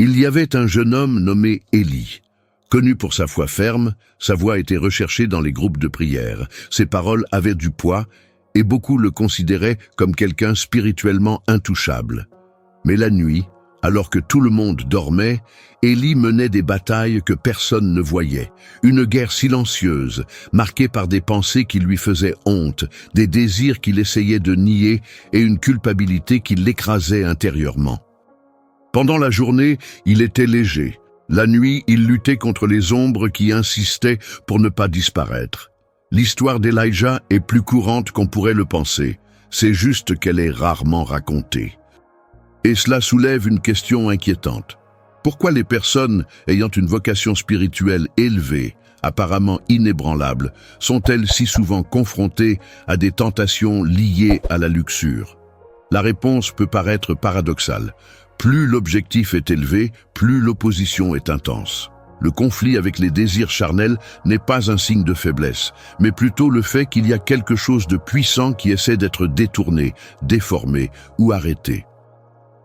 Il y avait un jeune homme nommé Élie. Connu pour sa foi ferme, sa voix était recherchée dans les groupes de prière. Ses paroles avaient du poids et beaucoup le considéraient comme quelqu'un spirituellement intouchable. Mais la nuit, alors que tout le monde dormait, Élie menait des batailles que personne ne voyait. Une guerre silencieuse, marquée par des pensées qui lui faisaient honte, des désirs qu'il essayait de nier et une culpabilité qui l'écrasait intérieurement. Pendant la journée, il était léger. La nuit, il luttait contre les ombres qui insistaient pour ne pas disparaître. L'histoire d'Elijah est plus courante qu'on pourrait le penser. C'est juste qu'elle est rarement racontée. Et cela soulève une question inquiétante. Pourquoi les personnes ayant une vocation spirituelle élevée, apparemment inébranlable, sont-elles si souvent confrontées à des tentations liées à la luxure? La réponse peut paraître paradoxale. Plus l'objectif est élevé, plus l'opposition est intense. Le conflit avec les désirs charnels n'est pas un signe de faiblesse, mais plutôt le fait qu'il y a quelque chose de puissant qui essaie d'être détourné, déformé ou arrêté.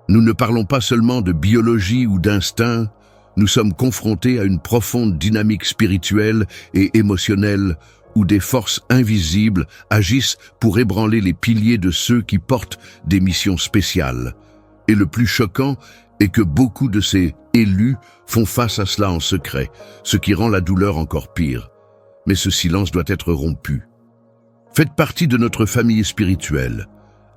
Nous ne parlons pas seulement de biologie ou d'instinct, nous sommes confrontés à une profonde dynamique spirituelle et émotionnelle où des forces invisibles agissent pour ébranler les piliers de ceux qui portent des missions spéciales. Et le plus choquant est que beaucoup de ces élus font face à cela en secret, ce qui rend la douleur encore pire. Mais ce silence doit être rompu. Faites partie de notre famille spirituelle.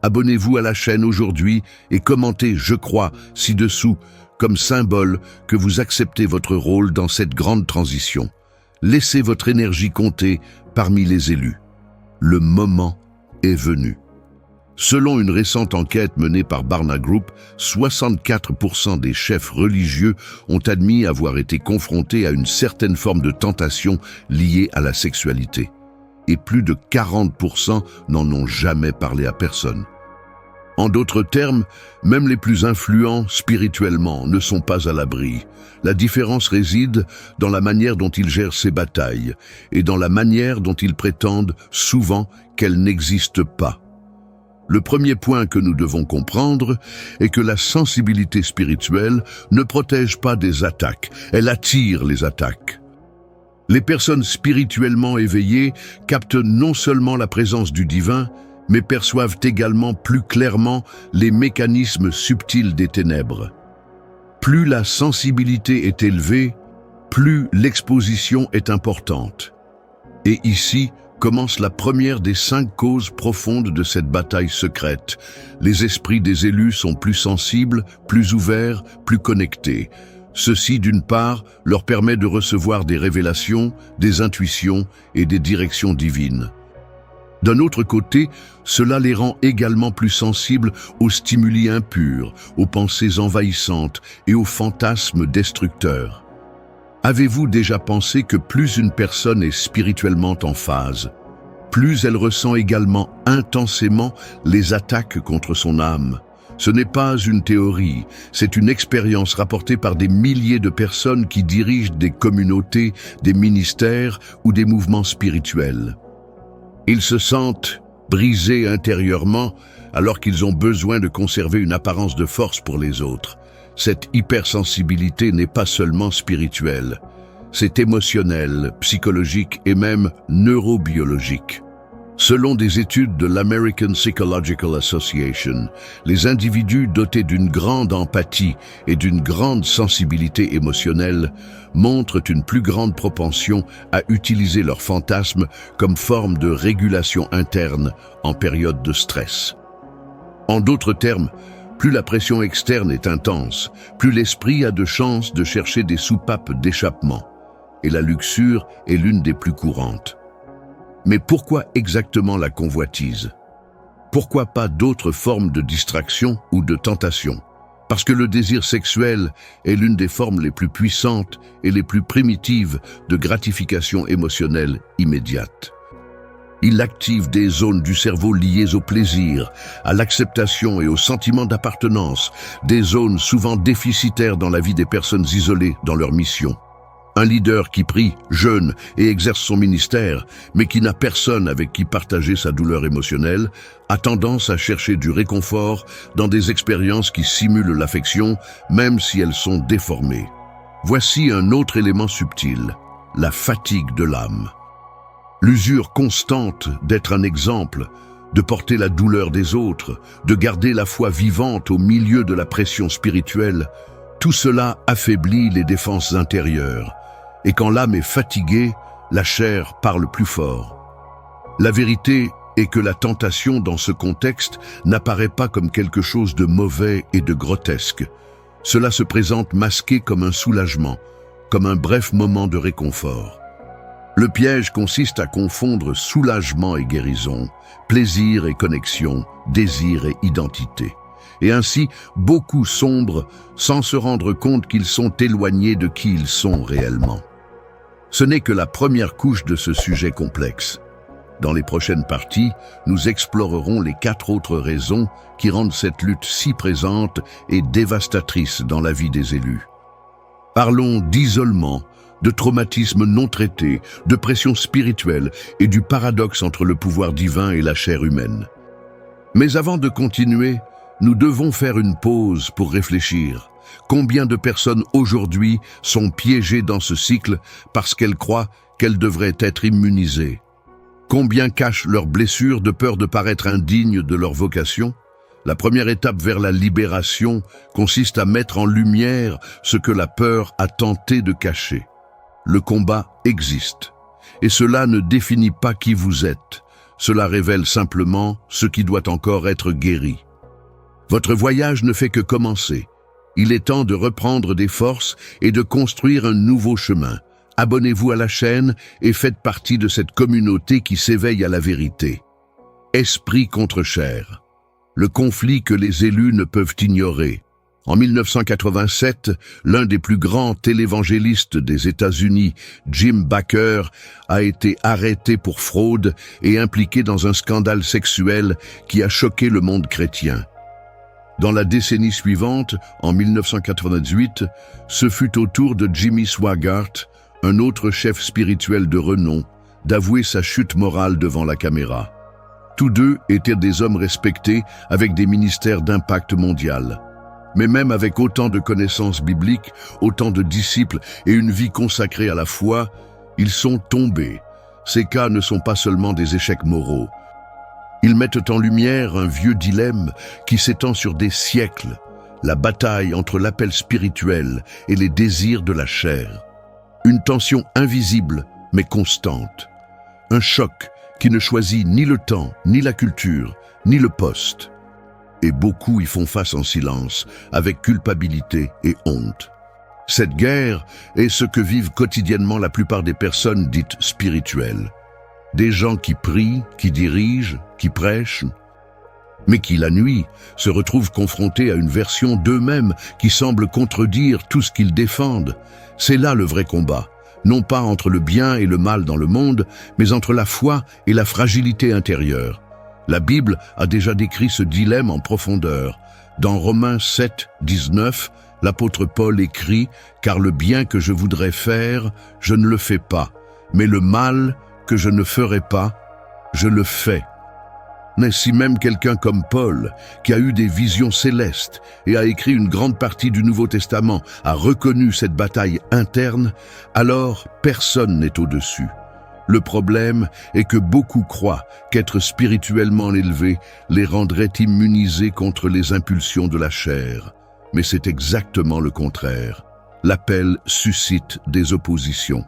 Abonnez-vous à la chaîne aujourd'hui et commentez « Je crois » ci-dessous comme symbole que vous acceptez votre rôle dans cette grande transition. Laissez votre énergie compter parmi les élus. Le moment est venu. Selon une récente enquête menée par Barna Group, 64% des chefs religieux ont admis avoir été confrontés à une certaine forme de tentation liée à la sexualité. Et plus de 40% n'en ont jamais parlé à personne. En d'autres termes, même les plus influents spirituellement ne sont pas à l'abri. La différence réside dans la manière dont ils gèrent ces batailles et dans la manière dont ils prétendent souvent qu'elles n'existent pas. Le premier point que nous devons comprendre est que la sensibilité spirituelle ne protège pas des attaques, elle attire les attaques. Les personnes spirituellement éveillées captent non seulement la présence du divin, mais perçoivent également plus clairement les mécanismes subtils des ténèbres. Plus la sensibilité est élevée, plus l'exposition est importante. Et ici commence la première des 5 causes profondes de cette bataille secrète. Les esprits des élus sont plus sensibles, plus ouverts, plus connectés. Ceci, d'une part, leur permet de recevoir des révélations, des intuitions et des directions divines. D'un autre côté, cela les rend également plus sensibles aux stimuli impurs, aux pensées envahissantes et aux fantasmes destructeurs. Avez-vous déjà pensé que plus une personne est spirituellement en phase, plus elle ressent également intensément les attaques contre son âme? Ce n'est pas une théorie, c'est une expérience rapportée par des milliers de personnes qui dirigent des communautés, des ministères ou des mouvements spirituels. Ils se sentent brisés intérieurement alors qu'ils ont besoin de conserver une apparence de force pour les autres. Cette hypersensibilité n'est pas seulement spirituelle, c'est émotionnel, psychologique et même neurobiologique. Selon des études de l'American Psychological Association, les individus dotés d'une grande empathie et d'une grande sensibilité émotionnelle montrent une plus grande propension à utiliser leurs fantasmes comme forme de régulation interne en période de stress. En d'autres termes, plus la pression externe est intense, plus l'esprit a de chances de chercher des soupapes d'échappement. Et la luxure est l'une des plus courantes. Mais pourquoi exactement la convoitise? Pourquoi pas d'autres formes de distraction ou de tentation? Parce que le désir sexuel est l'une des formes les plus puissantes et les plus primitives de gratification émotionnelle immédiate. Il active des zones du cerveau liées au plaisir, à l'acceptation et au sentiment d'appartenance, des zones souvent déficitaires dans la vie des personnes isolées dans leur mission. Un leader qui prie, jeûne et exerce son ministère, mais qui n'a personne avec qui partager sa douleur émotionnelle, a tendance à chercher du réconfort dans des expériences qui simulent l'affection, même si elles sont déformées. Voici un autre élément subtil, la fatigue de l'âme. L'usure constante d'être un exemple, de porter la douleur des autres, de garder la foi vivante au milieu de la pression spirituelle, tout cela affaiblit les défenses intérieures. Et quand l'âme est fatiguée, la chair parle plus fort. La vérité est que la tentation dans ce contexte n'apparaît pas comme quelque chose de mauvais et de grotesque. Cela se présente masqué comme un soulagement, comme un bref moment de réconfort. Le piège consiste à confondre soulagement et guérison, plaisir et connexion, désir et identité. Et ainsi, beaucoup sombrent sans se rendre compte qu'ils sont éloignés de qui ils sont réellement. Ce n'est que la première couche de ce sujet complexe. Dans les prochaines parties, nous explorerons les 4 autres raisons qui rendent cette lutte si présente et dévastatrice dans la vie des élus. Parlons d'isolement, de traumatismes non traités, de pression spirituelle et du paradoxe entre le pouvoir divin et la chair humaine. Mais avant de continuer, nous devons faire une pause pour réfléchir. Combien de personnes aujourd'hui sont piégées dans ce cycle parce qu'elles croient qu'elles devraient être immunisées? Combien cachent leurs blessures de peur de paraître indignes de leur vocation? La première étape vers la libération consiste à mettre en lumière ce que la peur a tenté de cacher. Le combat existe, et cela ne définit pas qui vous êtes. Cela révèle simplement ce qui doit encore être guéri. Votre voyage ne fait que commencer. Il est temps de reprendre des forces et de construire un nouveau chemin. Abonnez-vous à la chaîne et faites partie de cette communauté qui s'éveille à la vérité. Esprit contre chair. Le conflit que les élus ne peuvent ignorer. En 1987, l'un des plus grands télévangélistes des États-Unis, Jim Bakker, a été arrêté pour fraude et impliqué dans un scandale sexuel qui a choqué le monde chrétien. Dans la décennie suivante, en 1998, ce fut au tour de Jimmy Swaggart, un autre chef spirituel de renom, d'avouer sa chute morale devant la caméra. Tous deux étaient des hommes respectés avec des ministères d'impact mondial. Mais même avec autant de connaissances bibliques, autant de disciples et une vie consacrée à la foi, ils sont tombés. Ces cas ne sont pas seulement des échecs moraux. Ils mettent en lumière un vieux dilemme qui s'étend sur des siècles, la bataille entre l'appel spirituel et les désirs de la chair. Une tension invisible mais constante. Un choc qui ne choisit ni le temps, ni la culture, ni le poste. Et beaucoup y font face en silence, avec culpabilité et honte. Cette guerre est ce que vivent quotidiennement la plupart des personnes dites spirituelles. Des gens qui prient, qui dirigent, qui prêchent, mais qui, la nuit, se retrouvent confrontés à une version d'eux-mêmes qui semble contredire tout ce qu'ils défendent. C'est là le vrai combat, non pas entre le bien et le mal dans le monde, mais entre la foi et la fragilité intérieure. La Bible a déjà décrit ce dilemme en profondeur. Dans Romains 7, 19, l'apôtre Paul écrit « Car le bien que je voudrais faire, je ne le fais pas, mais le mal que je ne ferai pas, je le fais. » Mais si même quelqu'un comme Paul, qui a eu des visions célestes et a écrit une grande partie du Nouveau Testament, a reconnu cette bataille interne, alors personne n'est au-dessus. Le problème est que beaucoup croient qu'être spirituellement élevé les rendrait immunisés contre les impulsions de la chair. Mais c'est exactement le contraire. L'appel suscite des oppositions.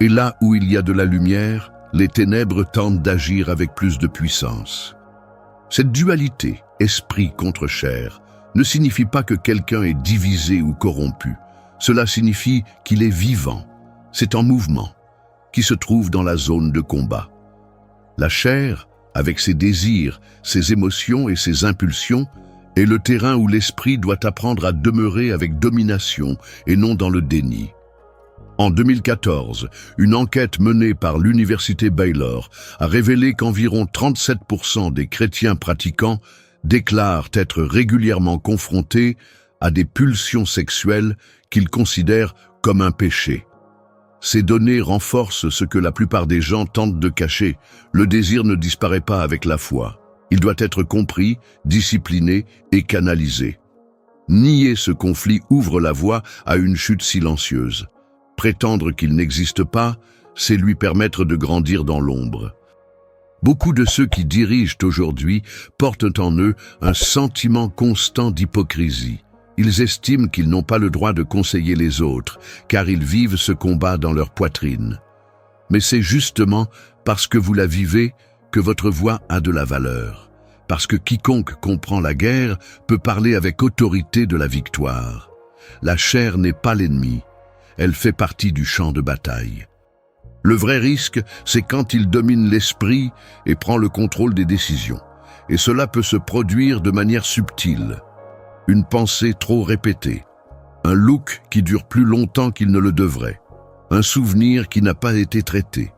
Et là où il y a de la lumière, les ténèbres tentent d'agir avec plus de puissance. Cette dualité, esprit contre chair, ne signifie pas que quelqu'un est divisé ou corrompu. Cela signifie qu'il est vivant, c'est en mouvement, qui se trouve dans la zone de combat. La chair, avec ses désirs, ses émotions et ses impulsions, est le terrain où l'esprit doit apprendre à demeurer avec domination et non dans le déni. En 2014, une enquête menée par l'université Baylor a révélé qu'environ 37% des chrétiens pratiquants déclarent être régulièrement confrontés à des pulsions sexuelles qu'ils considèrent comme un péché. Ces données renforcent ce que la plupart des gens tentent de cacher. Le désir ne disparaît pas avec la foi. Il doit être compris, discipliné et canalisé. Nier ce conflit ouvre la voie à une chute silencieuse. Prétendre qu'il n'existe pas, c'est lui permettre de grandir dans l'ombre. Beaucoup de ceux qui dirigent aujourd'hui portent en eux un sentiment constant d'hypocrisie. Ils estiment qu'ils n'ont pas le droit de conseiller les autres, car ils vivent ce combat dans leur poitrine. Mais c'est justement parce que vous la vivez que votre voix a de la valeur. Parce que quiconque comprend la guerre peut parler avec autorité de la victoire. La chair n'est pas l'ennemi, elle fait partie du champ de bataille. Le vrai risque, c'est quand il domine l'esprit et prend le contrôle des décisions. Et cela peut se produire de manière subtile. Une pensée trop répétée, un look qui dure plus longtemps qu'il ne le devrait, un souvenir qui n'a pas été traité,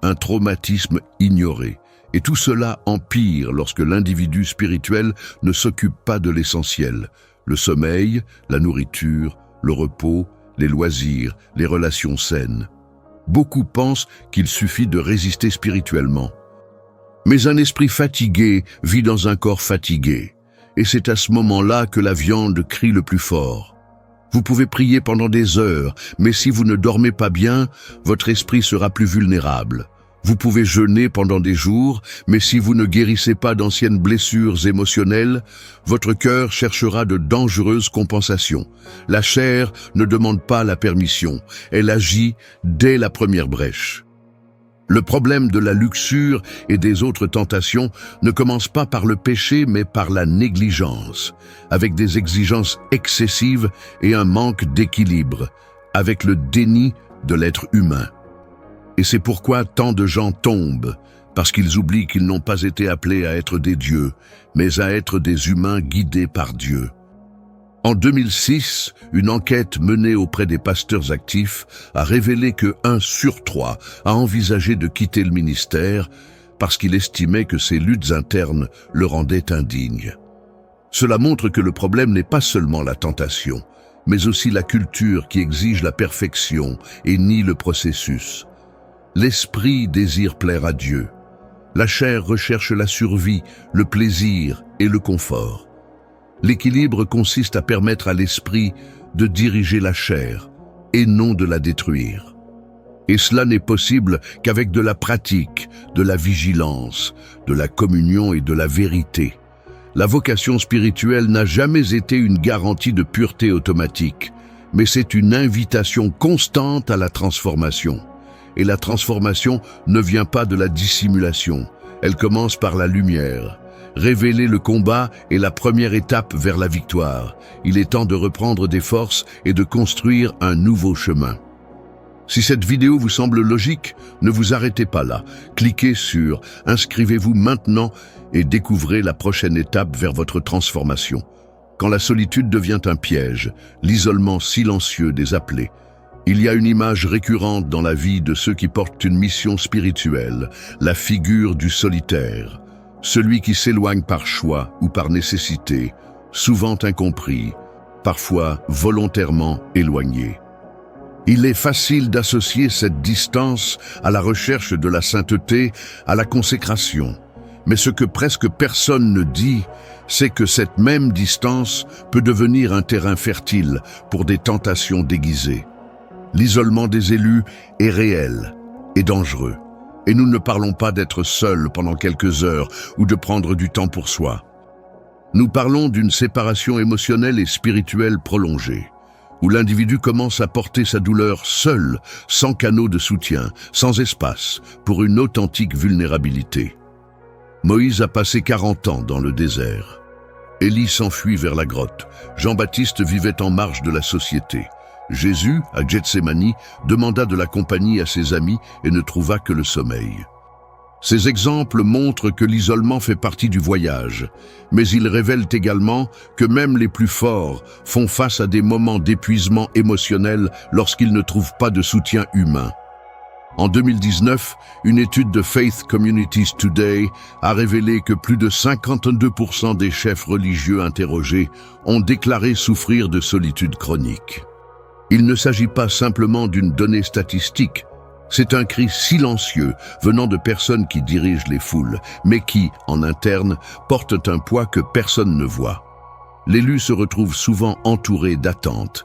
un traumatisme ignoré. Et tout cela empire lorsque l'individu spirituel ne s'occupe pas de l'essentiel, le sommeil, la nourriture, le repos, les loisirs, les relations saines. Beaucoup pensent qu'il suffit de résister spirituellement. Mais un esprit fatigué vit dans un corps fatigué. Et c'est à ce moment-là que la viande crie le plus fort. Vous pouvez prier pendant des heures, mais si vous ne dormez pas bien, votre esprit sera plus vulnérable. Vous pouvez jeûner pendant des jours, mais si vous ne guérissez pas d'anciennes blessures émotionnelles, votre cœur cherchera de dangereuses compensations. La chair ne demande pas la permission, elle agit dès la première brèche. Le problème de la luxure et des autres tentations ne commence pas par le péché, mais par la négligence, avec des exigences excessives et un manque d'équilibre, avec le déni de l'être humain. Et c'est pourquoi tant de gens tombent, parce qu'ils oublient qu'ils n'ont pas été appelés à être des dieux, mais à être des humains guidés par Dieu. En 2006, une enquête menée auprès des pasteurs actifs a révélé que 1 sur 3 a envisagé de quitter le ministère parce qu'il estimait que ses luttes internes le rendaient indigne. Cela montre que le problème n'est pas seulement la tentation, mais aussi la culture qui exige la perfection et nie le processus. L'esprit désire plaire à Dieu. La chair recherche la survie, le plaisir et le confort. L'équilibre consiste à permettre à l'esprit de diriger la chair et non de la détruire. Et cela n'est possible qu'avec de la pratique, de la vigilance, de la communion et de la vérité. La vocation spirituelle n'a jamais été une garantie de pureté automatique, mais c'est une invitation constante à la transformation. Et la transformation ne vient pas de la dissimulation, elle commence par la lumière. Révéler le combat est la première étape vers la victoire. Il est temps de reprendre des forces et de construire un nouveau chemin. Si cette vidéo vous semble logique, ne vous arrêtez pas là. Cliquez sur « Inscrivez-vous maintenant » et découvrez la prochaine étape vers votre transformation. Quand la solitude devient un piège, l'isolement silencieux des appelés, il y a une image récurrente dans la vie de ceux qui portent une mission spirituelle, la figure du solitaire, celui qui s'éloigne par choix ou par nécessité, souvent incompris, parfois volontairement éloigné. Il est facile d'associer cette distance à la recherche de la sainteté, à la consécration. Mais ce que presque personne ne dit, c'est que cette même distance peut devenir un terrain fertile pour des tentations déguisées. L'isolement des élus est réel et dangereux. Et nous ne parlons pas d'être seuls pendant quelques heures ou de prendre du temps pour soi. Nous parlons d'une séparation émotionnelle et spirituelle prolongée, où l'individu commence à porter sa douleur seul, sans canaux de soutien, sans espace, pour une authentique vulnérabilité. Moïse a passé 40 ans dans le désert. Élie s'enfuit vers la grotte. Jean-Baptiste vivait en marge de la société. Jésus, à Gethsémani, demanda de la compagnie à ses amis et ne trouva que le sommeil. Ces exemples montrent que l'isolement fait partie du voyage, mais ils révèlent également que même les plus forts font face à des moments d'épuisement émotionnel lorsqu'ils ne trouvent pas de soutien humain. En 2019, une étude de Faith Communities Today a révélé que plus de 52% des chefs religieux interrogés ont déclaré souffrir de solitude chronique. Il ne s'agit pas simplement d'une donnée statistique. C'est un cri silencieux venant de personnes qui dirigent les foules, mais qui, en interne, portent un poids que personne ne voit. L'élu se retrouve souvent entouré d'attentes.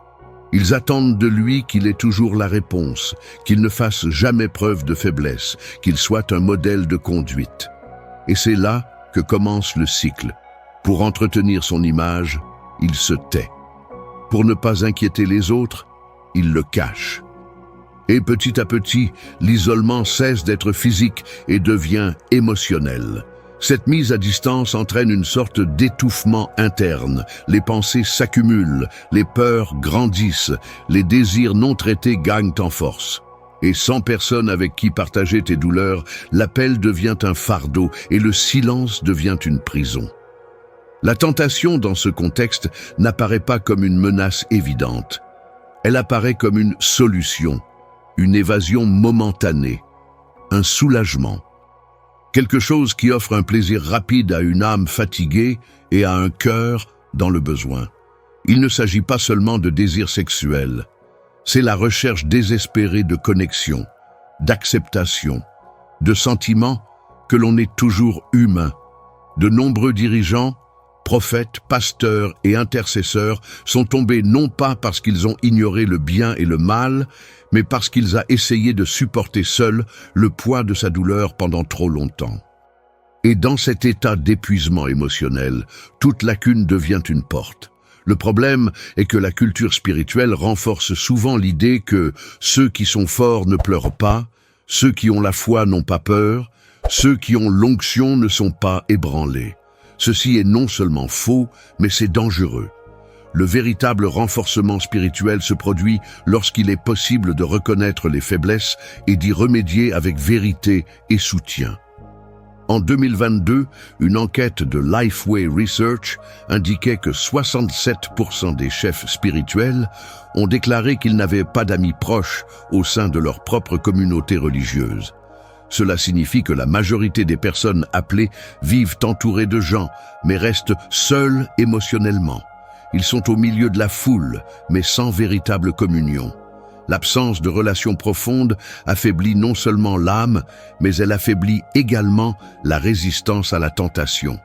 Ils attendent de lui qu'il ait toujours la réponse, qu'il ne fasse jamais preuve de faiblesse, qu'il soit un modèle de conduite. Et c'est là que commence le cycle. Pour entretenir son image, il se tait. Pour ne pas inquiéter les autres, il le cache. Et petit à petit, l'isolement cesse d'être physique et devient émotionnel. Cette mise à distance entraîne une sorte d'étouffement interne. Les pensées s'accumulent, les peurs grandissent, les désirs non traités gagnent en force. Et sans personne avec qui partager tes douleurs, l'appel devient un fardeau et le silence devient une prison. La tentation dans ce contexte n'apparaît pas comme une menace évidente. Elle apparaît comme une solution, une évasion momentanée, un soulagement. Quelque chose qui offre un plaisir rapide à une âme fatiguée et à un cœur dans le besoin. Il ne s'agit pas seulement de désir sexuel. C'est la recherche désespérée de connexion, d'acceptation, de sentiments que l'on est toujours humain. De nombreux dirigeants, prophètes, pasteurs et intercesseurs sont tombés non pas parce qu'ils ont ignoré le bien et le mal, mais parce qu'ils ont essayé de supporter seuls le poids de sa douleur pendant trop longtemps. Et dans cet état d'épuisement émotionnel, toute lacune devient une porte. Le problème est que la culture spirituelle renforce souvent l'idée que ceux qui sont forts ne pleurent pas, ceux qui ont la foi n'ont pas peur, ceux qui ont l'onction ne sont pas ébranlés. Ceci est non seulement faux, mais c'est dangereux. Le véritable renforcement spirituel se produit lorsqu'il est possible de reconnaître les faiblesses et d'y remédier avec vérité et soutien. En 2022, une enquête de Lifeway Research indiquait que 67% des chefs spirituels ont déclaré qu'ils n'avaient pas d'amis proches au sein de leur propre communauté religieuse. Cela signifie que la majorité des personnes appelées vivent entourées de gens, mais restent seuls émotionnellement. Ils sont au milieu de la foule, mais sans véritable communion. L'absence de relations profondes affaiblit non seulement l'âme, mais elle affaiblit également la résistance à la tentation.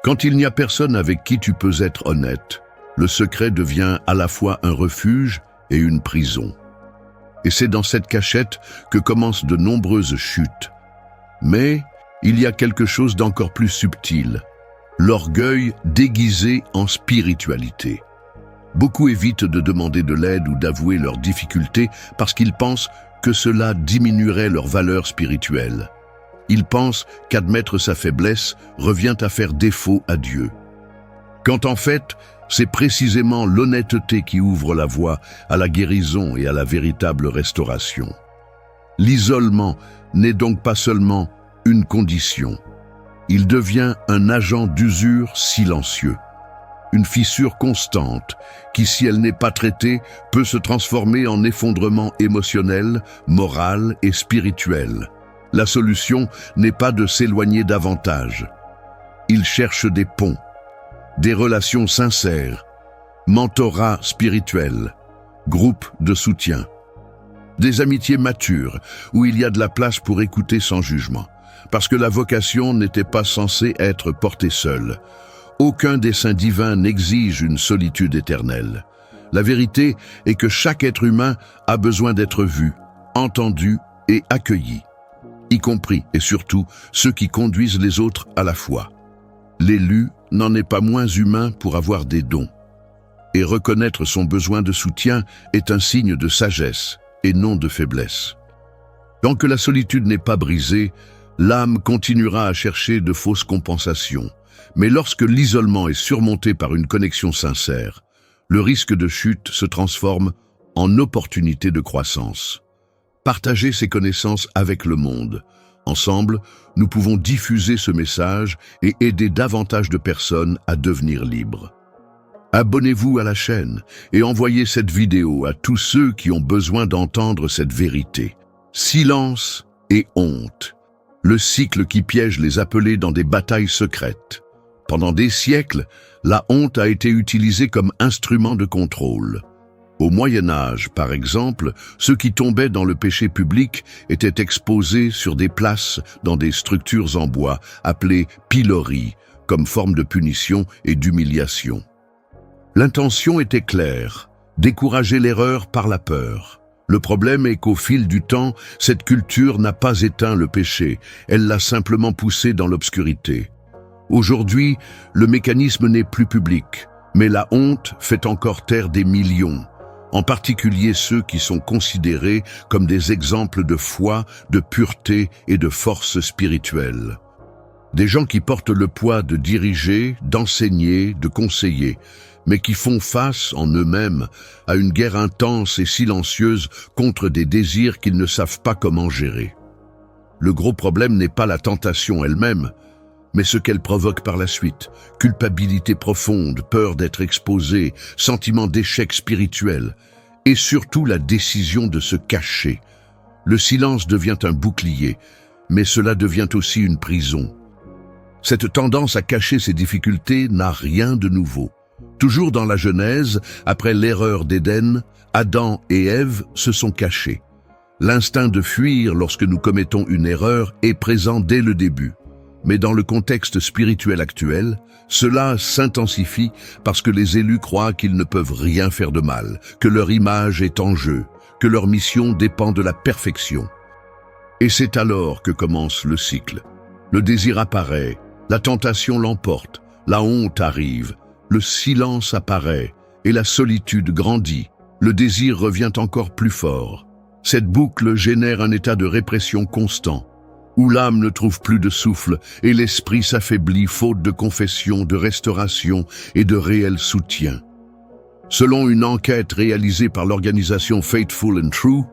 Quand il n'y a personne avec qui tu peux être honnête, le secret devient à la fois un refuge et une prison. Et c'est dans cette cachette que commencent de nombreuses chutes. Mais il y a quelque chose d'encore plus subtil, l'orgueil déguisé en spiritualité. Beaucoup évitent de demander de l'aide ou d'avouer leurs difficultés parce qu'ils pensent que cela diminuerait leur valeur spirituelle. Ils pensent qu'admettre sa faiblesse revient à faire défaut à Dieu. Quand en fait, c'est précisément l'honnêteté qui ouvre la voie à la guérison et à la véritable restauration. L'isolement n'est donc pas seulement une condition. Il devient un agent d'usure silencieux. Une fissure constante qui, si elle n'est pas traitée, peut se transformer en effondrement émotionnel, moral et spirituel. La solution n'est pas de s'éloigner davantage. Il cherche des ponts, des relations sincères, mentorat spirituel, groupe de soutien, des amitiés matures où il y a de la place pour écouter sans jugement, parce que la vocation n'était pas censée être portée seule. Aucun dessein divin n'exige une solitude éternelle. La vérité est que chaque être humain a besoin d'être vu, entendu et accueilli, y compris et surtout ceux qui conduisent les autres à la foi. L'élu n'en est pas moins humain pour avoir des dons. Et reconnaître son besoin de soutien est un signe de sagesse et non de faiblesse. Tant que la solitude n'est pas brisée, l'âme continuera à chercher de fausses compensations. Mais lorsque l'isolement est surmonté par une connexion sincère, le risque de chute se transforme en opportunité de croissance. Partager ses connaissances avec le monde. Ensemble, nous pouvons diffuser ce message et aider davantage de personnes à devenir libres. Abonnez-vous à la chaîne et envoyez cette vidéo à tous ceux qui ont besoin d'entendre cette vérité. Silence et honte. Le cycle qui piège les appelés dans des batailles secrètes. Pendant des siècles, la honte a été utilisée comme instrument de contrôle. Au Moyen Âge, par exemple, ceux qui tombaient dans le péché public étaient exposés sur des places dans des structures en bois, appelées pilories, comme forme de punition et d'humiliation. L'intention était claire, décourager l'erreur par la peur. Le problème est qu'au fil du temps, cette culture n'a pas éteint le péché, elle l'a simplement poussé dans l'obscurité. Aujourd'hui, le mécanisme n'est plus public, mais la honte fait encore taire des millions, en particulier ceux qui sont considérés comme des exemples de foi, de pureté et de force spirituelle. Des gens qui portent le poids de diriger, d'enseigner, de conseiller, mais qui font face en eux-mêmes à une guerre intense et silencieuse contre des désirs qu'ils ne savent pas comment gérer. Le gros problème n'est pas la tentation elle-même, mais ce qu'elle provoque par la suite. Culpabilité profonde, peur d'être exposé, sentiment d'échec spirituel, et surtout la décision de se cacher. Le silence devient un bouclier, mais cela devient aussi une prison. Cette tendance à cacher ses difficultés n'a rien de nouveau. Toujours dans la Genèse, après l'erreur d'Éden, Adam et Ève se sont cachés. L'instinct de fuir lorsque nous commettons une erreur est présent dès le début. Mais dans le contexte spirituel actuel, cela s'intensifie parce que les élus croient qu'ils ne peuvent rien faire de mal, que leur image est en jeu, que leur mission dépend de la perfection. Et c'est alors que commence le cycle. Le désir apparaît, la tentation l'emporte, la honte arrive, le silence apparaît et la solitude grandit. Le désir revient encore plus fort. Cette boucle génère un état de répression constant, où l'âme ne trouve plus de souffle et l'esprit s'affaiblit faute de confession, de restauration et de réel soutien. Selon une enquête réalisée par l'organisation Faithful and True,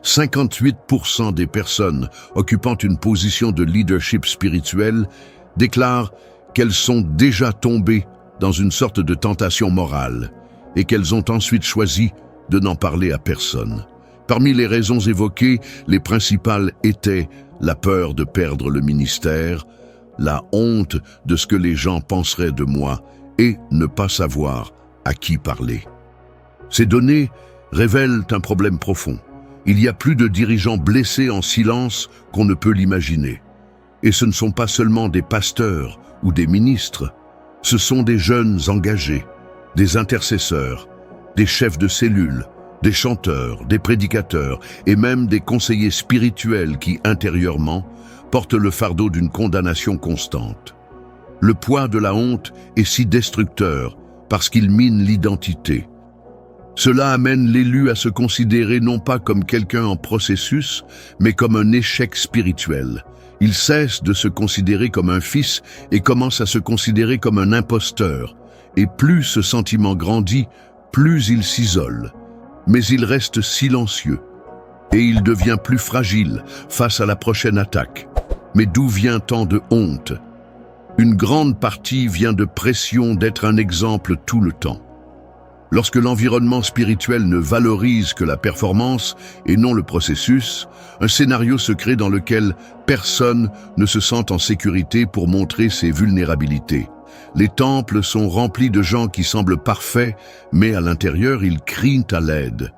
58% des personnes occupant une position de leadership spirituel déclarent qu'elles sont déjà tombées dans une sorte de tentation morale et qu'elles ont ensuite choisi de n'en parler à personne. Parmi les raisons évoquées, les principales étaient la peur de perdre le ministère, la honte de ce que les gens penseraient de moi et ne pas savoir à qui parler. Ces données révèlent un problème profond. Il y a plus de dirigeants blessés en silence qu'on ne peut l'imaginer. Et ce ne sont pas seulement des pasteurs ou des ministres, ce sont des jeunes engagés, des intercesseurs, des chefs de cellules, des chanteurs, des prédicateurs et même des conseillers spirituels qui, intérieurement, portent le fardeau d'une condamnation constante. Le poids de la honte est si destructeur parce qu'il mine l'identité. Cela amène l'élu à se considérer non pas comme quelqu'un en processus, mais comme un échec spirituel. Il cesse de se considérer comme un fils et commence à se considérer comme un imposteur. Et plus ce sentiment grandit, plus il s'isole. Mais il reste silencieux. Et il devient plus fragile face à la prochaine attaque. Mais d'où vient tant de honte? Une grande partie vient de pression d'être un exemple tout le temps. Lorsque l'environnement spirituel ne valorise que la performance et non le processus, un scénario se crée dans lequel personne ne se sent en sécurité pour montrer ses vulnérabilités. Les temples sont remplis de gens qui semblent parfaits, mais à l'intérieur, ils crient à l'aide.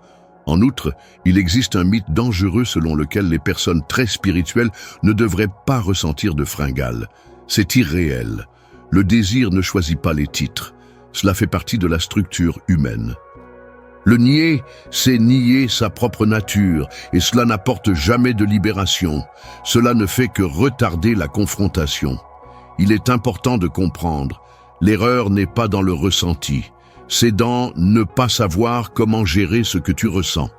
En outre, il existe un mythe dangereux selon lequel les personnes très spirituelles ne devraient pas ressentir de fringales. C'est irréel. Le désir ne choisit pas les titres. Cela fait partie de la structure humaine. Le nier, c'est nier sa propre nature, et cela n'apporte jamais de libération. Cela ne fait que retarder la confrontation. Il est important de comprendre, l'erreur n'est pas dans le ressenti, c'est dans ne pas savoir comment gérer ce que tu ressens,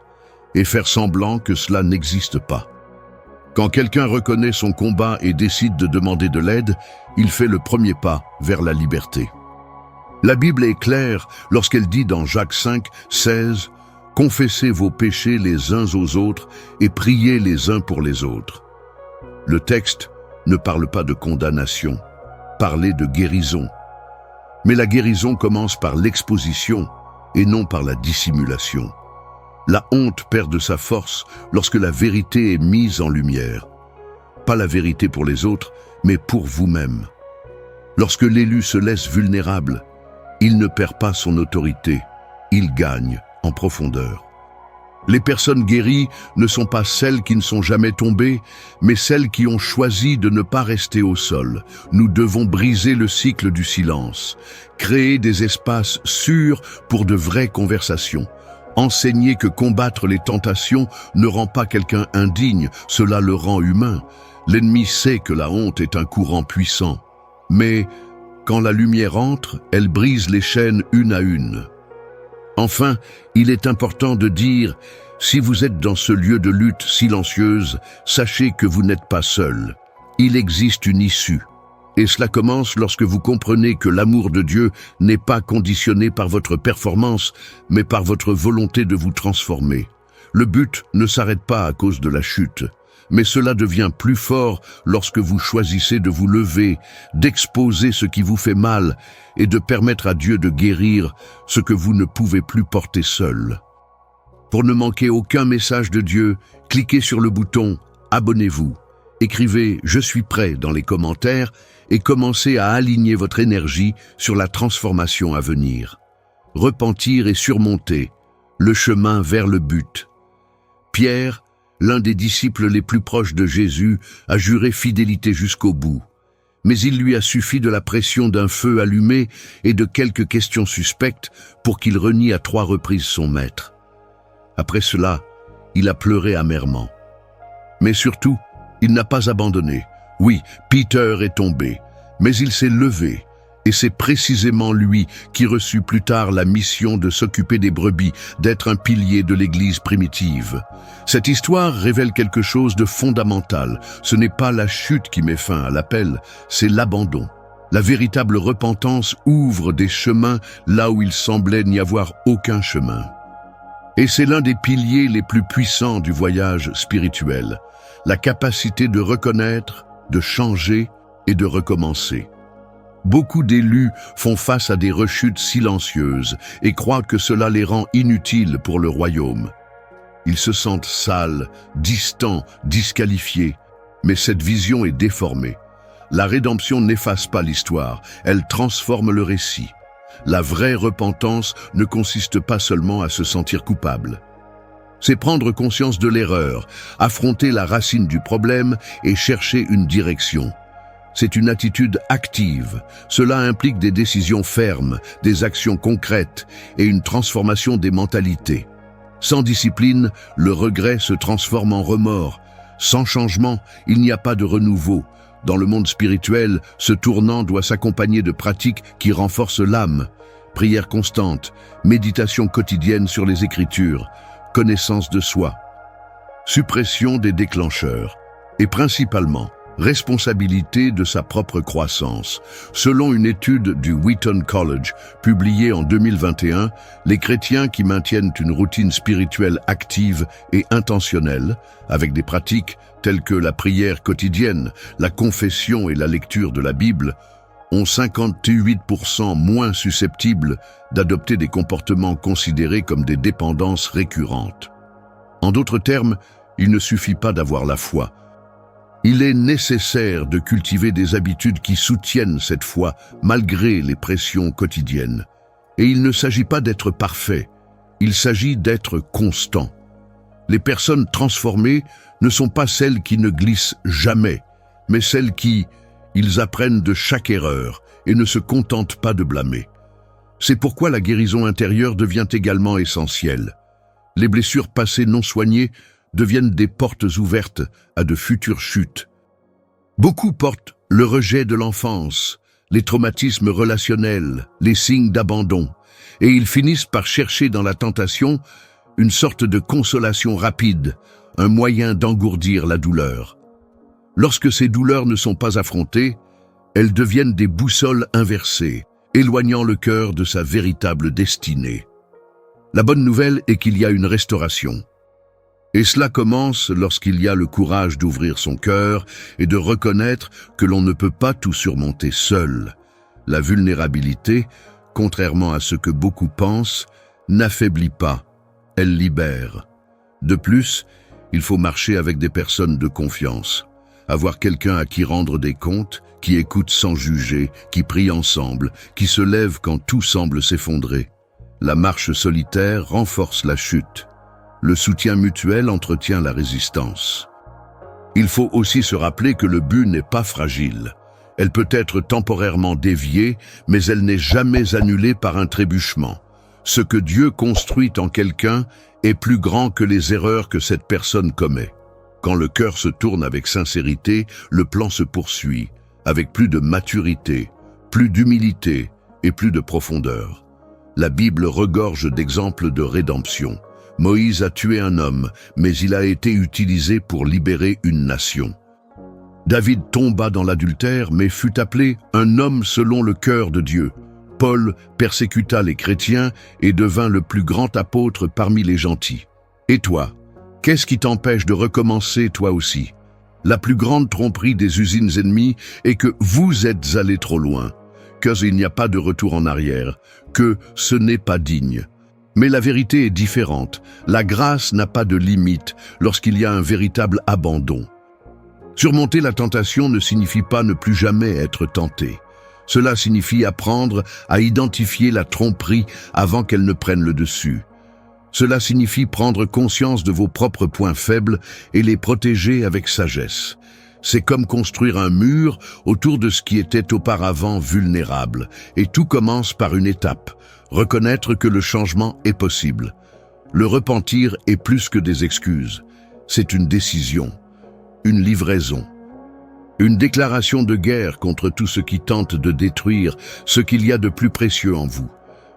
et faire semblant que cela n'existe pas. Quand quelqu'un reconnaît son combat et décide de demander de l'aide, il fait le premier pas vers la liberté. La Bible est claire lorsqu'elle dit dans Jacques 5, 16, « Confessez vos péchés les uns aux autres et priez les uns pour les autres. » Le texte ne parle pas de condamnation, parler de guérison. Mais la guérison commence par l'exposition et non par la dissimulation. La honte perd de sa force lorsque la vérité est mise en lumière. Pas la vérité pour les autres, mais pour vous-même. Lorsque l'élu se laisse vulnérable, il ne perd pas son autorité, il gagne en profondeur. Les personnes guéries ne sont pas celles qui ne sont jamais tombées, mais celles qui ont choisi de ne pas rester au sol. Nous devons briser le cycle du silence, créer des espaces sûrs pour de vraies conversations. Enseigner que combattre les tentations ne rend pas quelqu'un indigne, cela le rend humain. L'ennemi sait que la honte est un courant puissant. Mais quand la lumière entre, elle brise les chaînes une à une. Enfin, il est important de dire, si vous êtes dans ce lieu de lutte silencieuse, sachez que vous n'êtes pas seul. Il existe une issue. Et cela commence lorsque vous comprenez que l'amour de Dieu n'est pas conditionné par votre performance, mais par votre volonté de vous transformer. Le but ne s'arrête pas à cause de la chute, mais cela devient plus fort lorsque vous choisissez de vous lever, d'exposer ce qui vous fait mal et de permettre à Dieu de guérir ce que vous ne pouvez plus porter seul. Pour ne manquer aucun message de Dieu, cliquez sur le bouton « Abonnez-vous ». Écrivez « Je suis prêt » dans les commentaires et commencez à aligner votre énergie sur la transformation à venir. Repentir et surmonter, le chemin vers le but. Pierre, l'un des disciples les plus proches de Jésus, a juré fidélité jusqu'au bout. Mais il lui a suffi de la pression d'un feu allumé et de quelques questions suspectes pour qu'il renie à 3 reprises son maître. Après cela, il a pleuré amèrement. Mais surtout, il n'a pas abandonné. Oui, Peter est tombé, mais il s'est levé. Et c'est précisément lui qui reçut plus tard la mission de s'occuper des brebis, d'être un pilier de l'Église primitive. Cette histoire révèle quelque chose de fondamental. Ce n'est pas la chute qui met fin à l'appel, c'est l'abandon. La véritable repentance ouvre des chemins là où il semblait n'y avoir aucun chemin. Et c'est l'un des piliers les plus puissants du voyage spirituel, la capacité de reconnaître, de changer et de recommencer. Beaucoup d'élus font face à des rechutes silencieuses et croient que cela les rend inutiles pour le royaume. Ils se sentent sales, distants, disqualifiés, mais cette vision est déformée. La rédemption n'efface pas l'histoire, elle transforme le récit. La vraie repentance ne consiste pas seulement à se sentir coupable. C'est prendre conscience de l'erreur, affronter la racine du problème et chercher une direction. C'est une attitude active. Cela implique des décisions fermes, des actions concrètes et une transformation des mentalités. Sans discipline, le regret se transforme en remords. Sans changement, il n'y a pas de renouveau. Dans le monde spirituel, ce tournant doit s'accompagner de pratiques qui renforcent l'âme. Prière constante, méditation quotidienne sur les Écritures, connaissance de soi, suppression des déclencheurs et principalement responsabilité de sa propre croissance. Selon une étude du Wheaton College publiée en 2021, les chrétiens qui maintiennent une routine spirituelle active et intentionnelle, avec des pratiques telles que la prière quotidienne, la confession et la lecture de la Bible, ont 58% moins susceptibles d'adopter des comportements considérés comme des dépendances récurrentes. En d'autres termes, il ne suffit pas d'avoir la foi. Il est nécessaire de cultiver des habitudes qui soutiennent cette foi malgré les pressions quotidiennes. Et il ne s'agit pas d'être parfait, il s'agit d'être constant. Les personnes transformées ne sont pas celles qui ne glissent jamais, mais celles qui, ils apprennent de chaque erreur et ne se contentent pas de blâmer. C'est pourquoi la guérison intérieure devient également essentielle. Les blessures passées non soignées deviennent des portes ouvertes à de futures chutes. Beaucoup portent le rejet de l'enfance, les traumatismes relationnels, les signes d'abandon, et ils finissent par chercher dans la tentation une sorte de consolation rapide, un moyen d'engourdir la douleur. Lorsque ces douleurs ne sont pas affrontées, elles deviennent des boussoles inversées, éloignant le cœur de sa véritable destinée. La bonne nouvelle est qu'il y a une restauration. Et cela commence lorsqu'il y a le courage d'ouvrir son cœur et de reconnaître que l'on ne peut pas tout surmonter seul. La vulnérabilité, contrairement à ce que beaucoup pensent, n'affaiblit pas, elle libère. De plus, il faut marcher avec des personnes de confiance. Avoir quelqu'un à qui rendre des comptes, qui écoute sans juger, qui prie ensemble, qui se lève quand tout semble s'effondrer. La marche solitaire renforce la chute. Le soutien mutuel entretient la résistance. Il faut aussi se rappeler que le but n'est pas fragile. Elle peut être temporairement déviée, mais elle n'est jamais annulée par un trébuchement. Ce que Dieu construit en quelqu'un est plus grand que les erreurs que cette personne commet. Quand le cœur se tourne avec sincérité, le plan se poursuit, avec plus de maturité, plus d'humilité et plus de profondeur. La Bible regorge d'exemples de rédemption. Moïse a tué un homme, mais il a été utilisé pour libérer une nation. David tomba dans l'adultère, mais fut appelé un homme selon le cœur de Dieu. Paul persécuta les chrétiens et devint le plus grand apôtre parmi les gentils. Et toi, qu'est-ce qui t'empêche de recommencer toi aussi? La plus grande tromperie des usines ennemies est que vous êtes allés trop loin, qu'il n'y a pas de retour en arrière, que ce n'est pas digne. Mais la vérité est différente. La grâce n'a pas de limite lorsqu'il y a un véritable abandon. Surmonter la tentation ne signifie pas ne plus jamais être tenté. Cela signifie apprendre à identifier la tromperie avant qu'elle ne prenne le dessus. Cela signifie prendre conscience de vos propres points faibles et les protéger avec sagesse. C'est comme construire un mur autour de ce qui était auparavant vulnérable. Et tout commence par une étape. Reconnaître que le changement est possible. Le repentir est plus que des excuses. C'est une décision, une livraison, une déclaration de guerre contre tout ce qui tente de détruire ce qu'il y a de plus précieux en vous.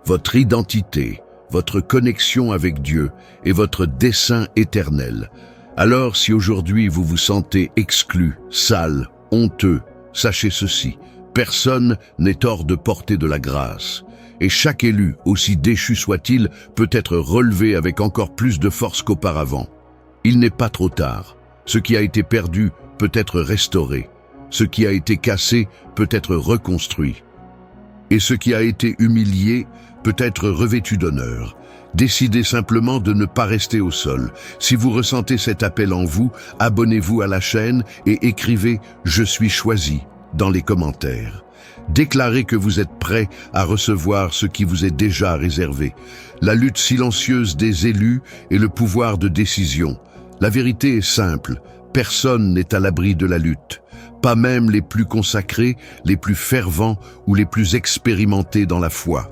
Votre identité, votre connexion avec Dieu et votre dessein éternel. Alors si aujourd'hui vous vous sentez exclu, sale, honteux, sachez ceci, personne n'est hors de portée de la grâce. Et chaque élu, aussi déchu soit-il, peut être relevé avec encore plus de force qu'auparavant. Il n'est pas trop tard. Ce qui a été perdu peut être restauré. Ce qui a été cassé peut être reconstruit. Et ce qui a été humilié peut être revêtu d'honneur. Décidez simplement de ne pas rester au sol. Si vous ressentez cet appel en vous, abonnez-vous à la chaîne et écrivez « Je suis choisi » dans les commentaires. Déclarez que vous êtes prêt à recevoir ce qui vous est déjà réservé. La lutte silencieuse des élus et le pouvoir de décision. La vérité est simple, personne n'est à l'abri de la lutte. Pas même les plus consacrés, les plus fervents ou les plus expérimentés dans la foi.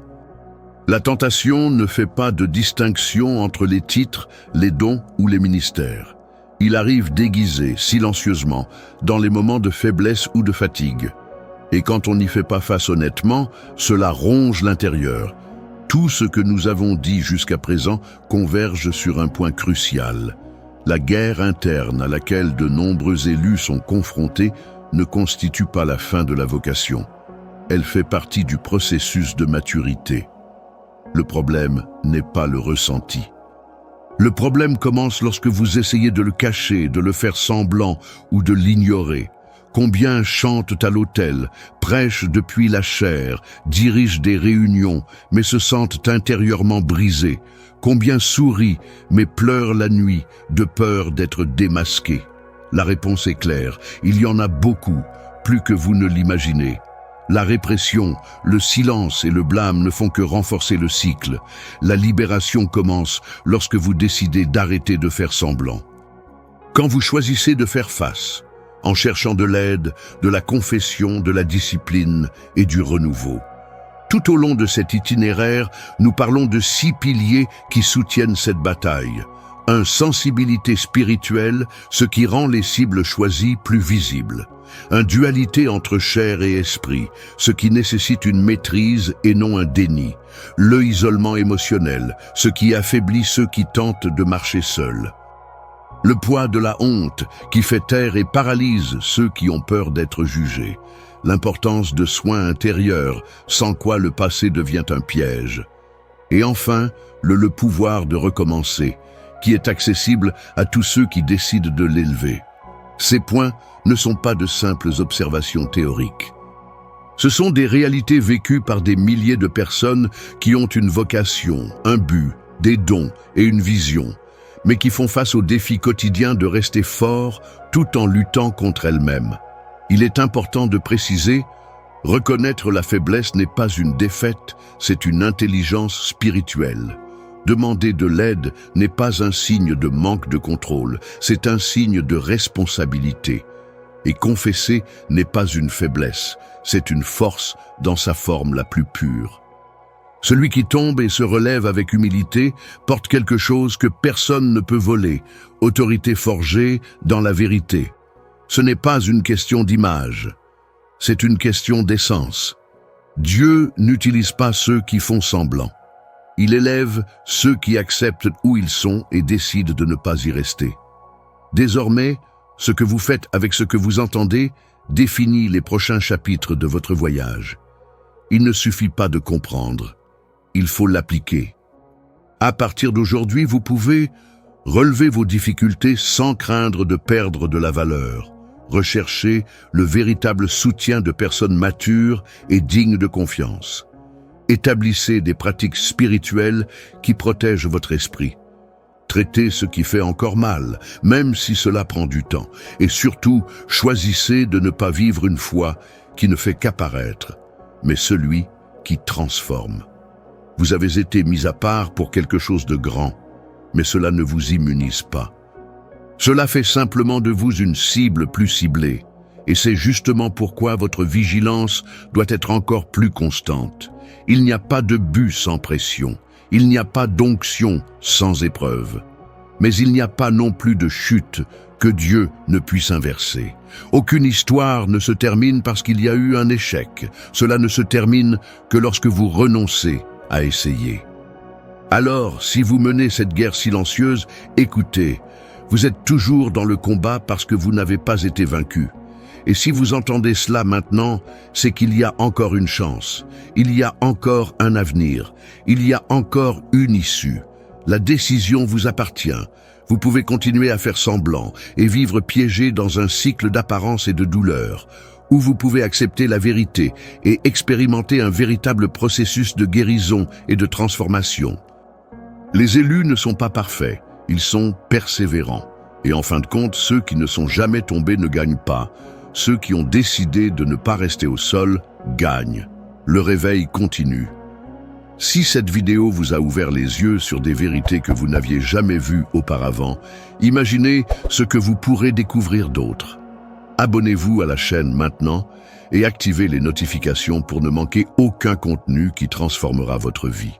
La tentation ne fait pas de distinction entre les titres, les dons ou les ministères. Il arrive déguisé, silencieusement, dans les moments de faiblesse ou de fatigue. Et quand on n'y fait pas face honnêtement, cela ronge l'intérieur. Tout ce que nous avons dit jusqu'à présent converge sur un point crucial. La guerre interne à laquelle de nombreux élus sont confrontés ne constitue pas la fin de la vocation. Elle fait partie du processus de maturité. Le problème n'est pas le ressenti. Le problème commence lorsque vous essayez de le cacher, de le faire semblant ou de l'ignorer. Combien chantent à l'autel, prêchent depuis la chair, dirigent des réunions, mais se sentent intérieurement brisés. Combien sourient, mais pleurent la nuit, de peur d'être démasqués. La réponse est claire, il y en a beaucoup, plus que vous ne l'imaginez. La répression, le silence et le blâme ne font que renforcer le cycle. La libération commence lorsque vous décidez d'arrêter de faire semblant. Quand vous choisissez de faire face, en cherchant de l'aide, de la confession, de la discipline et du renouveau. Tout au long de cet itinéraire, nous parlons de 6 piliers qui soutiennent cette bataille. 1. Sensibilité spirituelle, ce qui rend les cibles choisies plus visibles. 1. Dualité entre chair et esprit, ce qui nécessite une maîtrise et non un déni. Le isolement émotionnel, ce qui affaiblit ceux qui tentent de marcher seuls. Le poids de la honte qui fait taire et paralyse ceux qui ont peur d'être jugés. L'importance de soins intérieurs, sans quoi le passé devient un piège. Et enfin, le pouvoir de recommencer, qui est accessible à tous ceux qui décident de l'élever. Ces points ne sont pas de simples observations théoriques. Ce sont des réalités vécues par des milliers de personnes qui ont une vocation, un but, des dons et une vision, mais qui font face au défi quotidien de rester forts tout en luttant contre elles-mêmes. Il est important de préciser, Reconnaître la faiblesse n'est pas une défaite, c'est une intelligence spirituelle. Demander de l'aide n'est pas un signe de manque de contrôle, c'est un signe de responsabilité. Et confesser n'est pas une faiblesse, c'est une force dans sa forme la plus pure. Celui qui tombe et se relève avec humilité porte quelque chose que personne ne peut voler, autorité forgée dans la vérité. Ce n'est pas une question d'image, c'est une question d'essence. Dieu n'utilise pas ceux qui font semblant. Il élève ceux qui acceptent où ils sont et décident de ne pas y rester. Désormais, ce que vous faites avec ce que vous entendez définit les prochains chapitres de votre voyage. Il ne suffit pas de comprendre, il faut l'appliquer. À partir d'aujourd'hui, vous pouvez relever vos difficultés sans craindre de perdre de la valeur. Recherchez le véritable soutien de personnes matures et dignes de confiance. Établissez des pratiques spirituelles qui protègent votre esprit. Traitez ce qui fait encore mal, même si cela prend du temps. Et surtout, choisissez de ne pas vivre une foi qui ne fait qu'apparaître, mais celui qui transforme. Vous avez été mis à part pour quelque chose de grand, mais cela ne vous immunise pas. Cela fait simplement de vous une cible plus ciblée, et c'est justement pourquoi votre vigilance doit être encore plus constante. Il n'y a pas de but sans pression, il n'y a pas d'onction sans épreuve. Mais il n'y a pas non plus de chute que Dieu ne puisse inverser. Aucune histoire ne se termine parce qu'il y a eu un échec. Cela ne se termine que lorsque vous renoncez à essayer. Alors, si vous menez cette guerre silencieuse, écoutez, vous êtes toujours dans le combat parce que vous n'avez pas été vaincu. Et si vous entendez cela maintenant, c'est qu'il y a encore une chance. Il y a encore un avenir. Il y a encore une issue. La décision vous appartient. Vous pouvez continuer à faire semblant et vivre piégé dans un cycle d'apparence et de douleur, ou vous pouvez accepter la vérité et expérimenter un véritable processus de guérison et de transformation. Les élus ne sont pas parfaits. Ils sont persévérants. Et en fin de compte, ceux qui ne sont jamais tombés ne gagnent pas. Ceux qui ont décidé de ne pas rester au sol gagnent. Le réveil continue. Si cette vidéo vous a ouvert les yeux sur des vérités que vous n'aviez jamais vues auparavant, imaginez ce que vous pourrez découvrir d'autres. Abonnez-vous à la chaîne maintenant et activez les notifications pour ne manquer aucun contenu qui transformera votre vie.